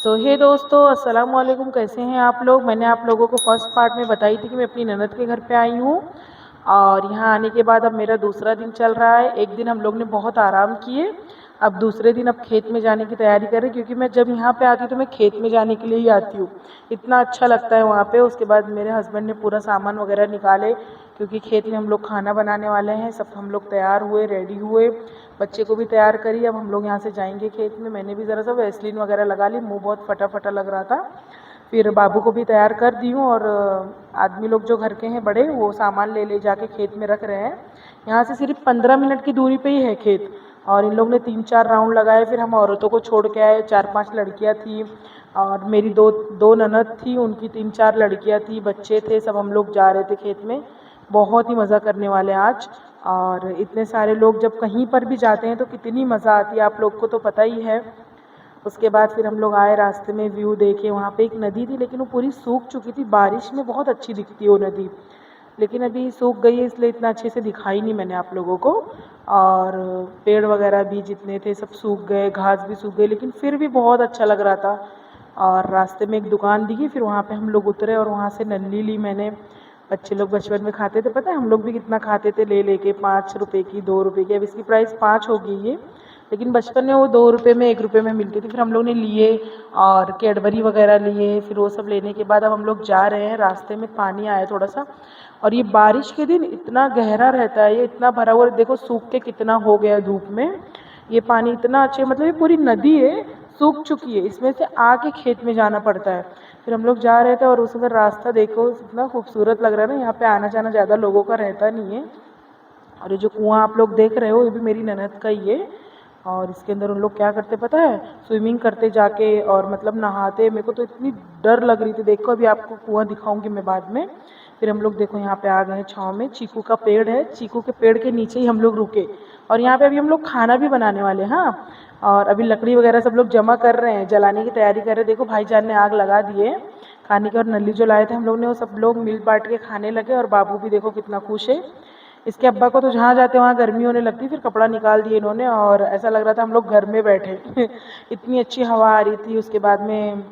सो हे दोस्तों, अस्सलाम वालेकुम। कैसे हैं आप लोग। मैंने आप लोगों को फर्स्ट पार्ट में बताई थी कि मैं अपनी ननद के घर पे आई हूँ और यहाँ आने के बाद अब मेरा दूसरा दिन चल रहा है। एक दिन हम लोग ने बहुत आराम किए, अब दूसरे दिन अब खेत में जाने की तैयारी करें, क्योंकि मैं जब यहाँ पे आती हूँ तो मैं खेत में जाने के लिए ही आती हूँ। इतना अच्छा लगता है वहाँ पे। उसके बाद मेरे हस्बैंड ने पूरा सामान वगैरह निकाले, क्योंकि खेत में हम लोग खाना बनाने वाले हैं। सब हम लोग तैयार हुए, रेडी हुए, बच्चे को भी तैयार करी। अब हम लोग यहाँ से जाएंगे खेत में। मैंने भी ज़रा सा वैसलीन वगैरह लगा ली, मुंह बहुत फटा फटा लग रहा था। फिर बाबू को भी तैयार कर दी हूँ और आदमी लोग जो घर के हैं बड़े, वो सामान ले ले जाके खेत में रख रहे हैं। यहाँ से सिर्फ 15 मिनट की दूरी पे ही है खेत और इन लोग ने 3-4 राउंड लगाए। फिर हम औरतों को छोड़ के आए, 4-5 लड़कियाँ थी और मेरी दो दो ननद थी, उनकी 3-4 लड़कियाँ थी, बच्चे थे, सब हम लोग जा रहे थे खेत में। बहुत ही मज़ा करने वाले आज। और इतने सारे लोग जब कहीं पर भी जाते हैं तो कितनी मज़ा आती है, आप लोग को तो पता ही है। उसके बाद फिर हम लोग आए, रास्ते में व्यू देखे। वहाँ पे एक नदी थी लेकिन वो पूरी सूख चुकी थी। बारिश में बहुत अच्छी दिखती है वो नदी, लेकिन अभी सूख गई है, इसलिए इतना अच्छे से दिखाई नहीं मैंने आप लोगों को। और पेड़ वगैरह भी जितने थे सब सूख गए, घास भी सूख गई, लेकिन फिर भी बहुत अच्छा लग रहा था। और रास्ते में एक दुकान दिखी, फिर वहाँ पे हम लोग उतरे और वहाँ से नल्ली ली मैंने। बच्चे लोग बचपन में खाते थे, पता है हम लोग भी कितना खाते थे ले लेके, 5 रुपए की, 2 रुपए की। अब इसकी प्राइस 5 हो गई है, लेकिन बचपन में वो 2 रुपए में, 1 रुपए में मिलती थी। फिर हम लोग ने लिए और कैडबरी वगैरह लिए। फिर वो सब लेने के बाद अब हम लोग जा रहे हैं। रास्ते में पानी आया थोड़ा सा, और ये बारिश के दिन इतना गहरा रहता है, ये इतना भरा हुआ। देखो सूख के कितना हो गया धूप में, ये पानी इतना अच्छे, मतलब ये पूरी नदी है, सूख चुकी है, इसमें से आके खेत में जाना पड़ता है। फिर हम लोग जा रहे थे और उसमें रास्ता देखो इतना खूबसूरत लग रहा है ना। यहाँ पे आना जाना ज़्यादा लोगों का रहता नहीं है। और ये जो कुआं आप लोग देख रहे हो, ये भी मेरी ननद का ही है। और इसके अंदर उन लोग क्या करते पता है, स्विमिंग करते जाके, और मतलब नहाते। मेरे को तो इतनी डर लग रही थी। देखो अभी आपको कुआं दिखाऊंगी मैं बाद में। फिर हम लोग देखो यहाँ पे आ गए छाँव में, चीकू का पेड़ है, चीकू के पेड़ के नीचे ही हम लोग रुके। और यहाँ पे अभी हम लोग खाना भी बनाने वाले हैं। हाँ, और अभी लकड़ी वगैरह सब लोग जमा कर रहे हैं, जलाने की तैयारी कर रहे हैं। देखो भाईजान ने आग लगा दी है खाने की, और नली जो लाए थे हम लोग ने, वो सब लोग मिल बांट के खाने लगे। और बाबू भी देखो कितना खुश है। इसके अब्बा को तो जहाँ जाते वहाँ गर्मी होने लगती, फिर कपड़ा निकाल दिए इन्होंने और ऐसा लग रहा था हम लोग घर में बैठे। इतनी अच्छी हवा आ रही थी। उसके बाद में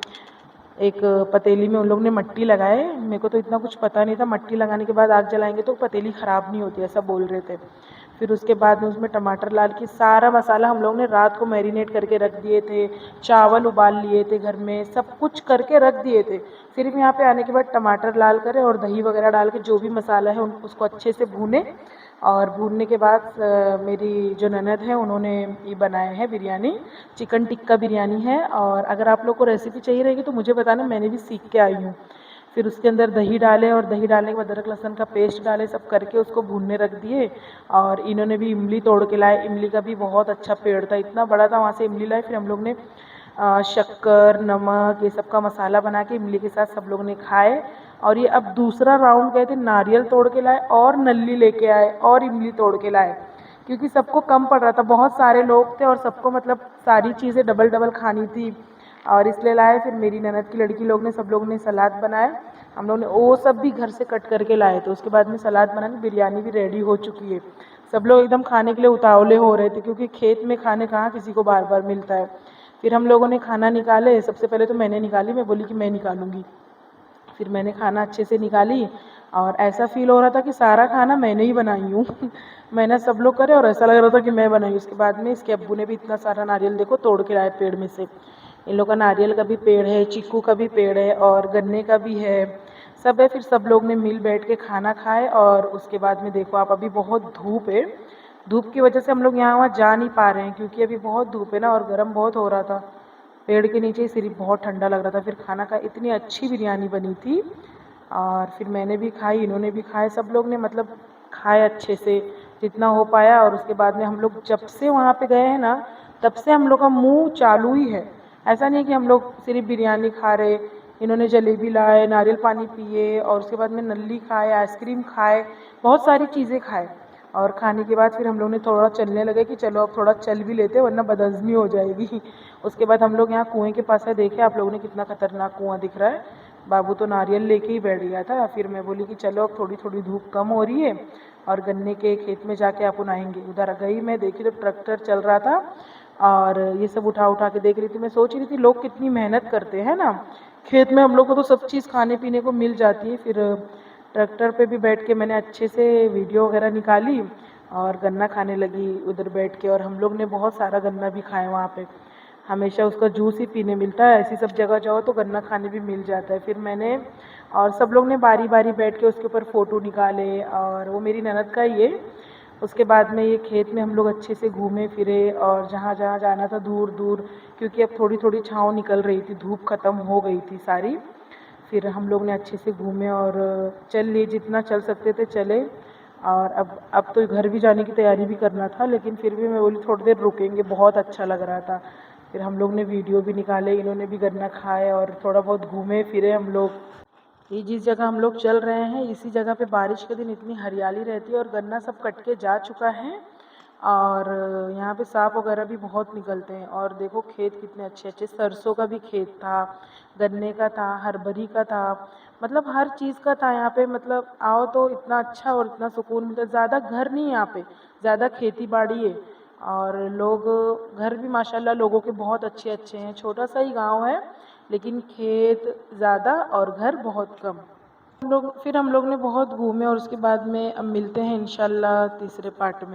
एक पतीली में उन लोग ने मट्टी लगाए। मेरे को तो इतना कुछ पता नहीं था, मट्टी लगाने के बाद आग जलाएंगे तो पतीली ख़राब नहीं होती, ऐसा बोल रहे थे। फिर उसके बाद में उसमें टमाटर लाल की सारा मसाला हम लोग ने रात को मैरिनेट करके रख दिए थे। चावल उबाल लिए थे घर में, सब कुछ करके रख दिए थे। सिर्फ यहाँ पे आने के बाद टमाटर लाल करे और दही वगैरह डाल के जो भी मसाला है उसको अच्छे से भूने। और भूनने के बाद मेरी जो ननद है उन्होंने ये बनाए हैं बिरयानी, चिकन टिक्का बिरयानी है। और अगर आप लोग को रेसिपी चाहिए रहेगी तो मुझे बताना, मैंने भी सीख के आई हूँ। फिर उसके अंदर दही डाले और दही डालने के बाद अदरक लहसुन का पेस्ट डाले, सब करके उसको भूनने रख दिए। और इन्होंने भी इमली तोड़ के लाए, इमली का भी बहुत अच्छा पेड़ था, इतना बड़ा था, वहाँ से इमली लाए। फिर हम लोग ने शक्कर, नमक, ये सब का मसाला बना के इमली के साथ सब लोग ने खाए। और ये अब दूसरा राउंड गए थे, नारियल तोड़ के लाए और नल्ली लेके आए और इमली तोड़ के लाए, क्योंकि सबको कम पड़ रहा था। बहुत सारे लोग थे और सबको मतलब सारी चीज़ें डबल डबल खानी थी और इसलिए लाए। फिर मेरी ननद की लड़की लोग ने, सब लोग ने सलाद बनाया। हम लोग ने वो सब भी घर से कट करके लाए थे। उसके बाद में सलाद बनाने, बिरयानी भी रेडी हो चुकी है। सब लोग एकदम खाने के लिए उतावले हो रहे थे, क्योंकि खेत में खाने कहाँ किसी को बार बार मिलता है। फिर हम लोगों ने खाना निकाले। सबसे पहले तो मैंने निकाली, मैं बोली कि मैं निकालूंगी। फिर मैंने खाना अच्छे से निकाली और ऐसा फील हो रहा था कि सारा खाना मैंने ही बनाई हूँ। मैंने सब लोग करे और ऐसा लग रहा था कि मैं बनाई। उसके बाद में इसके अब्बू ने भी इतना सारा नारियल देखो तोड़ के लाए पेड़ में से। इन लोग का नारियल का भी पेड़ है, चीकू का भी पेड़ है और गन्ने का भी है, सब है। फिर सब लोग ने मिल बैठ के खाना खाए। और उसके बाद में देखो आप, अभी बहुत धूप है, धूप की वजह से हम लोग यहाँ वहाँ जा नहीं पा रहे हैं, क्योंकि अभी बहुत धूप है ना और गर्म बहुत हो रहा था। पेड़ के नीचे सिर्फ बहुत ठंडा लग रहा था। फिर खाना का, इतनी अच्छी बिरयानी बनी थी और फिर मैंने भी खाई, इन्होंने भी खाए, सब लोग ने मतलब खाए अच्छे से जितना हो पाया। और उसके बाद में हम लोग जब से वहाँ पे गए हैं ना, तब से हम लोग का मुंह चालू ही है। ऐसा नहीं है कि हम लोग सिर्फ बिरयानी खा रहे। इन्होंने जलेबी लाए, नारियल पानी पिए और उसके बाद में नल्ली खाए, आइसक्रीम खाए, बहुत सारी चीज़ें खाए। और खाने के बाद फिर हम लोग ने थोड़ा चलने लगे कि चलो अब थोड़ा चल भी लेते वरना बदहज़मी हो जाएगी। उसके बाद हम लोग यहाँ कुएं के पास है, देखे आप लोगों ने कितना खतरनाक कुआं दिख रहा है। बाबू तो नारियल लेके ही बैठ गया था। फिर मैं बोली कि चलो अब थोड़ी थोड़ी धूप कम हो रही है और गन्ने के खेत में जाके अपन आएंगे। उधर गई मैं, देखी तो ट्रैक्टर चल रहा था, और ये सब उठा उठा के देख रही थी। मैं सोच रही थी लोग कितनी मेहनत करते हैं ना, खेत में हम लोग को तो सब चीज़ खाने पीने को मिल जाती है। फिर ट्रैक्टर पे भी बैठ के मैंने अच्छे से वीडियो वगैरह निकाली और गन्ना खाने लगी उधर बैठ के। और हम लोग ने बहुत सारा गन्ना भी खाया वहाँ पे, हमेशा उसका जूस ही पीने मिलता है। ऐसी सब जगह जाओ तो गन्ना खाने भी मिल जाता है। फिर मैंने और सब लोग ने बारी बारी बैठ के उसके ऊपर फ़ोटो निकाले, और वो मेरी ननद का ही है। उसके बाद में ये खेत में हम लोग अच्छे से घूमे फिरे, और जहाँ जहाँ जाना था दूर दूर, क्योंकि अब थोड़ी थोड़ी छाँव निकल रही थी, धूप ख़त्म हो गई थी सारी। फिर हम लोग ने अच्छे से घूमे और चल लिए, जितना चल सकते थे चले। और अब तो घर भी जाने की तैयारी भी करना था, लेकिन फिर भी मैं बोली थोड़ी देर रुकेंगे, बहुत अच्छा लग रहा था। फिर हम लोग ने वीडियो भी निकाले, इन्होंने भी गन्ना खाए और थोड़ा बहुत घूमे फिरे हम लोग। ये जिस जगह हम लोग चल रहे हैं, इसी जगह पे बारिश के दिन इतनी हरियाली रहती है, और गन्ना सब कट के जा चुका है। और यहाँ पे सांप वगैरह भी बहुत निकलते हैं। और देखो खेत कितने अच्छे अच्छे, सरसों का भी खेत था, गन्ने का था, हरभरी का था, मतलब हर चीज़ का था यहाँ पे। मतलब आओ तो इतना अच्छा और इतना सुकून मिलता है। ज़्यादा घर नहीं यहाँ पे, ज़्यादा खेती बाड़ी है। और लोग, घर भी माशाल्लाह लोगों के बहुत अच्छे अच्छे हैं। छोटा सा ही गांव है, लेकिन खेत ज़्यादा और घर बहुत कम। हम लोग ने बहुत घूमे, और उसके बाद में अब मिलते हैं इंशाल्लाह तीसरे पार्ट में।